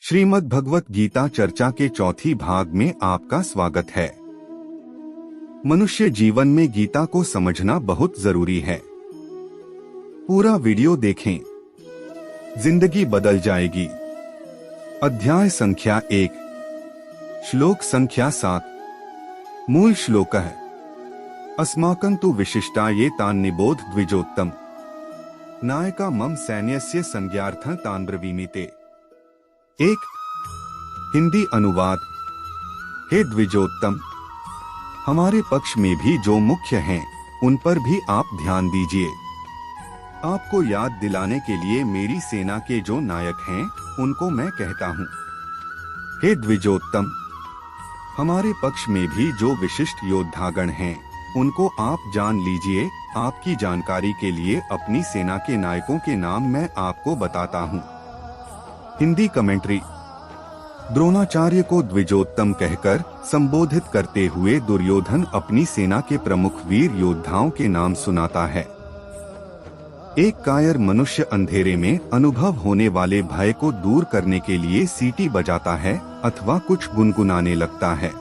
श्रीमद् भगवत गीता चर्चा के चौथी भाग में आपका स्वागत है। मनुष्य जीवन में गीता को समझना बहुत जरूरी है। पूरा वीडियो देखें, जिंदगी बदल जाएगी। अध्याय संख्या 1, श्लोक संख्या 7। मूल श्लोक है, अस्माकं तु विशिष्टा ये तान् निबोध द्विजोत्तम नायका मम सैन्यस्य संज्ञार्थं तान् ब्रवीमीते। एक हिंदी अनुवाद। हे द्विजोत्तम, हमारे पक्ष में भी जो मुख्य हैं, उन पर भी आप ध्यान दीजिए। आपको याद दिलाने के लिए मेरी सेना के जो नायक हैं, उनको मैं कहता हूँ। हे द्विजोत्तम, हमारे पक्ष में भी जो विशिष्ट योद्धागण हैं, उनको आप जान लीजिए। आपकी जानकारी के लिए अपनी सेना के नायकों के नाम मैं आपको बताता हूँ। हिंदी कमेंट्री। द्रोणाचार्य को द्विजोत्तम कहकर संबोधित करते हुए दुर्योधन अपनी सेना के प्रमुख वीर योद्धाओं के नाम सुनाता है। एक कायर मनुष्य अंधेरे में अनुभव होने वाले भय को दूर करने के लिए सीटी बजाता है अथवा कुछ गुनगुनाने लगता है।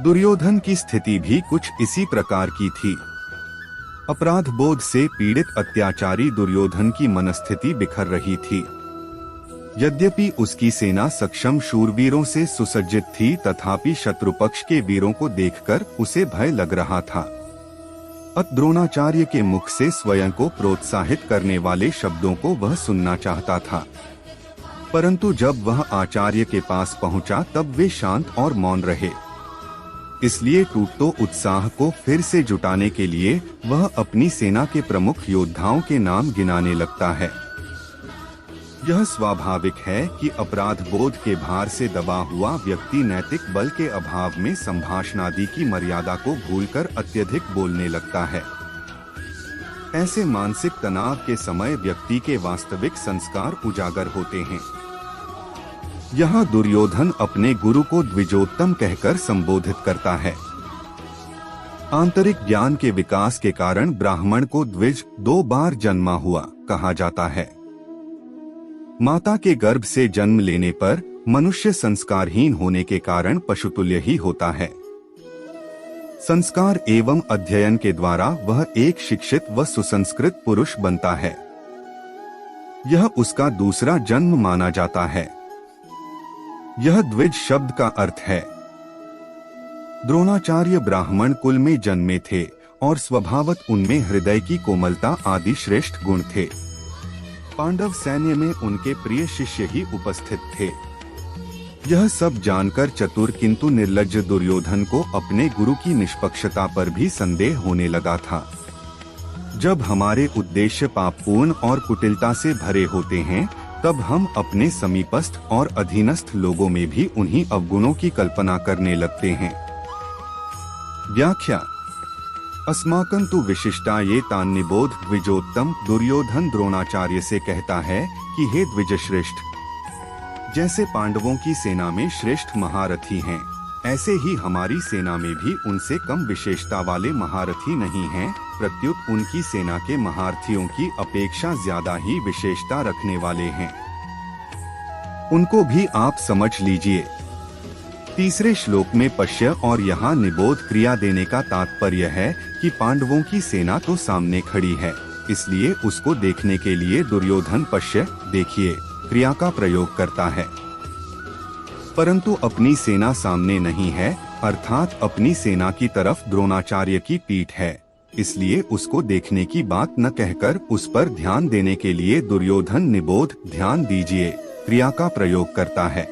दुर्योधन की स्थिति भी कुछ इसी प्रकार की थी। अपराध बोध से पीड़ित अत्याचारी दुर्योधन की मनस्थिति बिखर रही थी। यद्यपि उसकी सेना सक्षम शूरवीरों से सुसज्जित थी, तथापि शत्रुपक्ष के वीरों को देखकर उसे भय लग रहा था। द्रोणाचार्य के मुख से स्वयं को प्रोत्साहित करने वाले शब्दों को वह सुनना चाहता था, परंतु जब वह आचार्य के पास पहुंचा तब वे शांत और मौन रहे। इसलिए टूटतो उत्साह को फिर से जुटाने के लिए वह अपनी सेना के प्रमुख योद्धाओं के नाम गिनाने लगता है। यह स्वाभाविक है कि अपराध बोध के भार से दबा हुआ व्यक्ति नैतिक बल के अभाव में संभाषणादि की मर्यादा को भूलकर अत्यधिक बोलने लगता है। ऐसे मानसिक तनाव के समय व्यक्ति के वास्तविक संस्कार उजागर होते हैं। यहाँ दुर्योधन अपने गुरु को द्विजोत्तम कहकर संबोधित करता है। आंतरिक ज्ञान के विकास के कारण ब्राह्मण को द्विज 2 बार जन्मा हुआ कहा जाता है। माता के गर्भ से जन्म लेने पर मनुष्य संस्कारहीन होने के कारण पशुतुल्य ही होता है। संस्कार एवं अध्ययन के द्वारा वह एक शिक्षित व सुसंस्कृत पुरुष बनता है। यह उसका दूसरा जन्म माना जाता है। यह द्विज शब्द का अर्थ है। द्रोणाचार्य ब्राह्मण कुल में जन्मे थे और स्वभावत उनमें हृदय की कोमलता आदि श्रेष्ठ गुण थे। पांडव सैन्य में उनके प्रिय शिष्य ही उपस्थित थे। यह सब जानकर चतुर किंतु निर्लज्ज दुर्योधन को अपने गुरु की निष्पक्षता पर भी संदेह होने लगा था। जब हमारे उद्देश्य पापपूर्ण और कुटिलता से भरे होते हैं, तब हम अपने समीपस्थ और अधीनस्थ लोगों में भी उन्हीं अवगुणों की कल्पना करने लगते हैं। व्याख्या। अस्माकं तु विशिष्टा ये तान् निबोध द्विजोत्तम। दुर्योधन द्रोणाचार्य से कहता है कि हे द्विजश्रेष्ठ, जैसे पांडवों की सेना में श्रेष्ठ महारथी हैं, ऐसे ही हमारी सेना में भी उनसे कम विशेषता वाले महारथी नहीं हैं। प्रत्युत उनकी सेना के महारथियों की अपेक्षा ज्यादा ही विशेषता रखने वाले हैं। उनको भी आप समझ लीजिए। तीसरे श्लोक में पश्य और यहाँ निबोध क्रिया देने का तात्पर्य है कि पांडवों की सेना तो सामने खड़ी है, इसलिए उसको देखने के लिए दुर्योधन पश्य देखिए क्रिया का प्रयोग करता है। परंतु अपनी सेना सामने नहीं है, अर्थात अपनी सेना की तरफ द्रोणाचार्य की पीठ है, इसलिए उसको देखने की बात न कहकर उस पर ध्यान देने के लिए दुर्योधन निबोध ध्यान दीजिए क्रिया का प्रयोग करता है।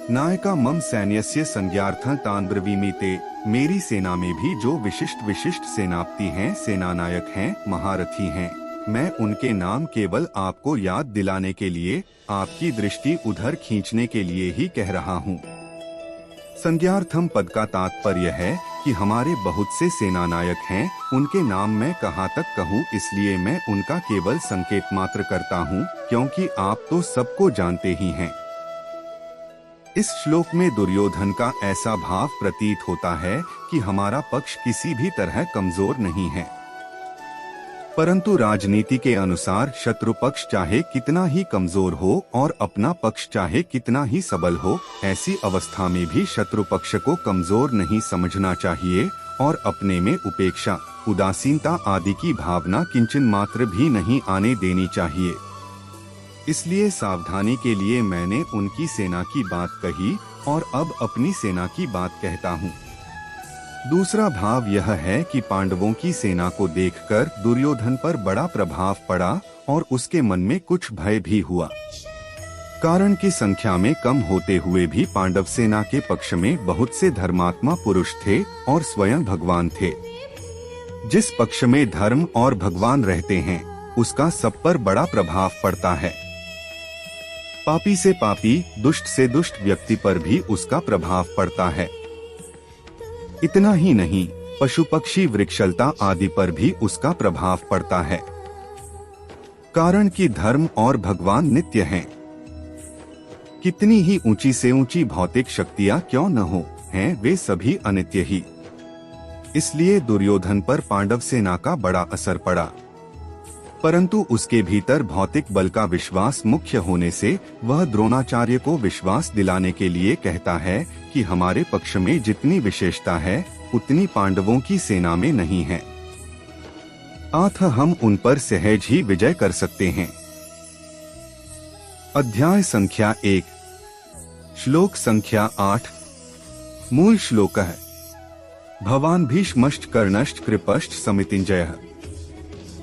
नायका मम सैन्यस्य संज्ञार्थं तान् ब्रवीमीते। मेरी सेना में भी जो विशिष्ट सेनापति हैं, सेना नायक हैं, महारथी हैं, मैं उनके नाम केवल आपको याद दिलाने के लिए, आपकी दृष्टि उधर खींचने के लिए ही कह रहा हूँ। संज्ञार्थम पद का तात्पर्य है कि हमारे बहुत से सेना नायक हैं, उनके नाम मैं कहाँ तक कहूँ, इसलिए मैं उनका केवल संकेत मात्र करता हूँ, क्योंकि आप तो सबको जानते ही हैं। इस श्लोक में दुर्योधन का ऐसा भाव प्रतीत होता है कि हमारा पक्ष किसी भी तरह कमजोर नहीं है। परंतु राजनीति के अनुसार शत्रु पक्ष चाहे कितना ही कमजोर हो और अपना पक्ष चाहे कितना ही सबल हो, ऐसी अवस्था में भी शत्रु पक्ष को कमजोर नहीं समझना चाहिए और अपने में उपेक्षा, उदासीनता आदि की भावना किंचन मात्र भी नहीं आने देनी चाहिए। इसलिए सावधानी के लिए मैंने उनकी सेना की बात कही और अब अपनी सेना की बात कहता हूँ। दूसरा भाव यह है कि पांडवों की सेना को देखकर दुर्योधन पर बड़ा प्रभाव पड़ा और उसके मन में कुछ भय भी हुआ। कारण की संख्या में कम होते हुए भी पांडव सेना के पक्ष में बहुत से धर्मात्मा पुरुष थे और स्वयं भगवान थे। जिस पक्ष में धर्म और भगवान रहते हैं उसका सब पर बड़ा प्रभाव पड़ता है। पापी से पापी, दुष्ट से दुष्ट व्यक्ति पर भी उसका प्रभाव पड़ता है। इतना ही नहीं, पशु पक्षी वृक्षलता आदि पर भी उसका प्रभाव पड़ता है। कारण कि धर्म और भगवान नित्य हैं। कितनी ही ऊंची से ऊंची भौतिक शक्तियां क्यों न हो, हैं वे सभी अनित्य ही। इसलिए दुर्योधन पर पांडव सेना का बड़ा असर पड़ा, परंतु उसके भीतर भौतिक बल का विश्वास मुख्य होने से वह द्रोणाचार्य को विश्वास दिलाने के लिए कहता है कि हमारे पक्ष में जितनी विशेषता है उतनी पांडवों की सेना में नहीं है, अतः हम उन पर सहज ही विजय कर सकते हैं। अध्याय संख्या 1, श्लोक संख्या 8। मूल श्लोक है भवान भीष्मश्च कर्णश्च कृपश्च समितिञ्जयः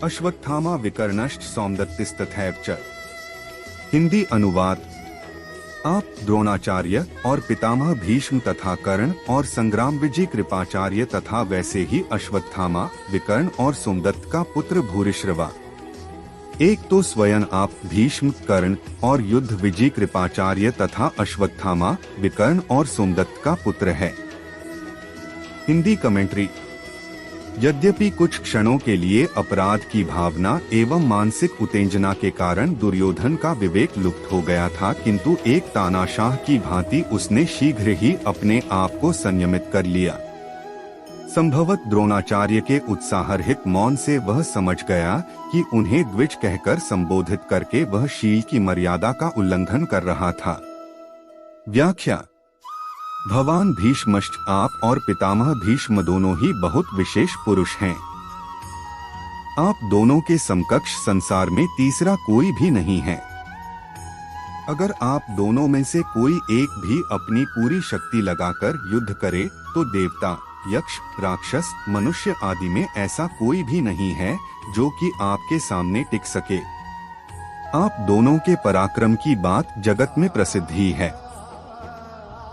अश्वत्थामा विकर्णश्च सौमदत्तिस्तथैव च। हिंदी अनुवाद। आप द्रोणाचार्य और पितामह भीष्म तथा कर्ण और संग्राम विजय कृपाचार्य तथा वैसे ही अश्वत्थामा, विकर्ण और सोमदत्त का पुत्र भूरिश्रवा। एक तो स्वयं आप भीष्म, कर्ण और युद्ध विजय कृपाचार्य तथा अश्वत्थामा, विकर्ण और सोमदत्त का पुत्र है। हिंदी कमेंट्री। यद्यपि कुछ क्षणों के लिए अपराध की भावना एवं मानसिक उत्तेजना के कारण दुर्योधन का विवेक लुप्त हो गया था, किंतु एक तानाशाह की भांति उसने शीघ्र ही अपने आप को संयमित कर लिया। संभवत द्रोणाचार्य के उत्साहरहित मौन से वह समझ गया कि उन्हें द्विज कहकर संबोधित करके वह शील की मर्यादा का उल्लंघन कर रहा था। व्याख्या। भवान भीष्मश्च, आप और पितामह भीष्म दोनों ही बहुत विशेष पुरुष हैं। आप दोनों के समकक्ष संसार में तीसरा कोई भी नहीं है। अगर आप दोनों में से कोई एक भी अपनी पूरी शक्ति लगाकर युद्ध करे तो देवता, यक्ष, राक्षस, मनुष्य आदि में ऐसा कोई भी नहीं है जो कि आपके सामने टिक सके। आप दोनों के पराक्रम की बात जगत में प्रसिद्ध ही है।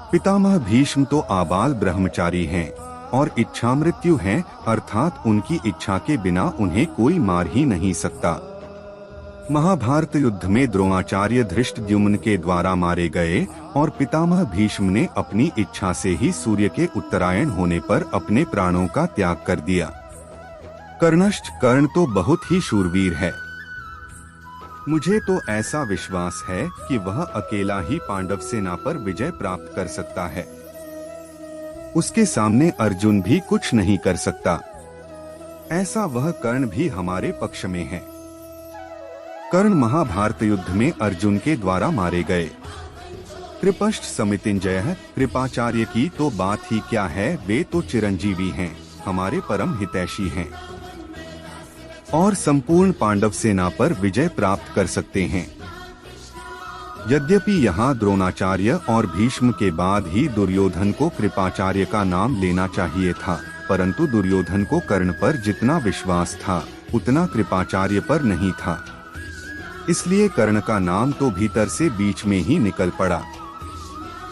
पितामह भीष्म तो आबाल ब्रह्मचारी हैं और इच्छा मृत्यु हैं, अर्थात उनकी इच्छा के बिना उन्हें कोई मार ही नहीं सकता। महाभारत युद्ध में द्रोणाचार्य धृष्टद्युम्न के द्वारा मारे गए और पितामह भीष्म ने अपनी इच्छा से ही सूर्य के उत्तरायण होने पर अपने प्राणों का त्याग कर दिया। कर्णश्च, कर्ण तो बहुत ही शूरवीर है। मुझे तो ऐसा विश्वास है कि वह अकेला ही पांडव सेना पर विजय प्राप्त कर सकता है। उसके सामने अर्जुन भी कुछ नहीं कर सकता। ऐसा वह कर्ण भी हमारे पक्ष में है। कर्ण महाभारत युद्ध में अर्जुन के द्वारा मारे गए। कृपश्च समितिञ्जयः, कृपाचार्य की तो बात ही क्या है, वे तो चिरंजीवी हैं, हमारे परम हितैषी हैं और संपूर्ण पांडव सेना पर विजय प्राप्त कर सकते हैं। यद्यपि यहाँ द्रोणाचार्य और भीष्म के बाद ही दुर्योधन को कृपाचार्य का नाम लेना चाहिए था, परंतु दुर्योधन को कर्ण पर जितना विश्वास था उतना कृपाचार्य पर नहीं था। इसलिए कर्ण का नाम तो भीतर से बीच में ही निकल पड़ा।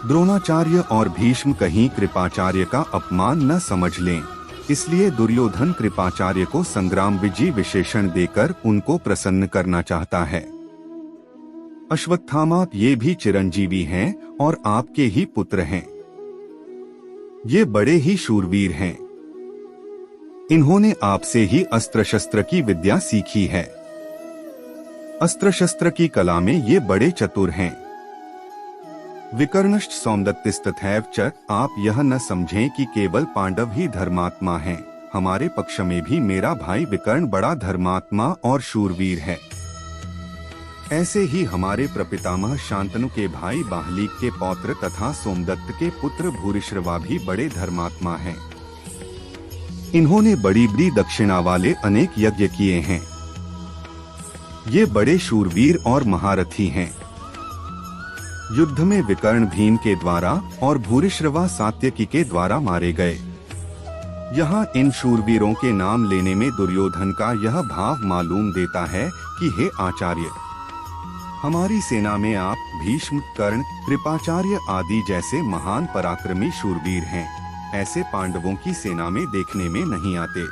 द्रोणाचार्य और भीष्म कहीं कृपाचार्य का अपमान न समझ लें, इसलिए दुर्योधन कृपाचार्य को संग्राम विजय विशेषण देकर उनको प्रसन्न करना चाहता है। अश्वत्थामा ये भी चिरंजीवी हैं और आपके ही पुत्र हैं। ये बड़े ही शूरवीर हैं। इन्होंने आपसे ही अस्त्र शस्त्र की विद्या सीखी है। अस्त्र शस्त्र की कला में ये बड़े चतुर हैं। विकर्णश्च सौमदत्तिस्तथैव च, आप यह न समझें कि केवल पांडव ही धर्मात्मा हैं, हमारे पक्ष में भी मेरा भाई विकर्ण बड़ा धर्मात्मा और शूरवीर है। ऐसे ही हमारे प्रपितामह शांतनु के भाई बाहलीक के पौत्र तथा सोमदत्त के पुत्र भूरिश्रवा भी बड़े धर्मात्मा हैं। इन्होंने बड़ी बड़ी दक्षिणा वाले अनेक यज्ञ किए हैं। ये बड़े शूरवीर और महारथी हैं। युद्ध में विकर्ण भीम के द्वारा और भूरिश्रवा सात्यकी के द्वारा मारे गए। यहाँ इन शूरवीरों के नाम लेने में दुर्योधन का यह भाव मालूम देता है कि हे आचार्य, हमारी सेना में आप भीष्म, कर्ण, कृपाचार्य आदि जैसे महान पराक्रमी शूरवीर हैं। ऐसे पांडवों की सेना में देखने में नहीं आते।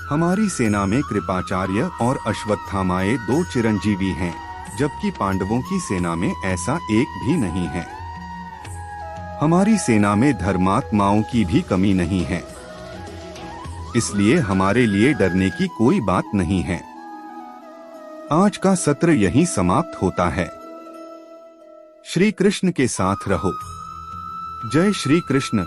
हमारी सेना में कृपाचार्य और अश्वत्थामाए 2 चिरंजीवी हैं, जबकि पांडवों की सेना में ऐसा एक भी नहीं है। हमारी सेना में धर्मात्माओं की भी कमी नहीं है, इसलिए हमारे लिए डरने की कोई बात नहीं है। आज का सत्र यहीं समाप्त होता है। श्री कृष्ण के साथ रहो। जय श्री कृष्ण।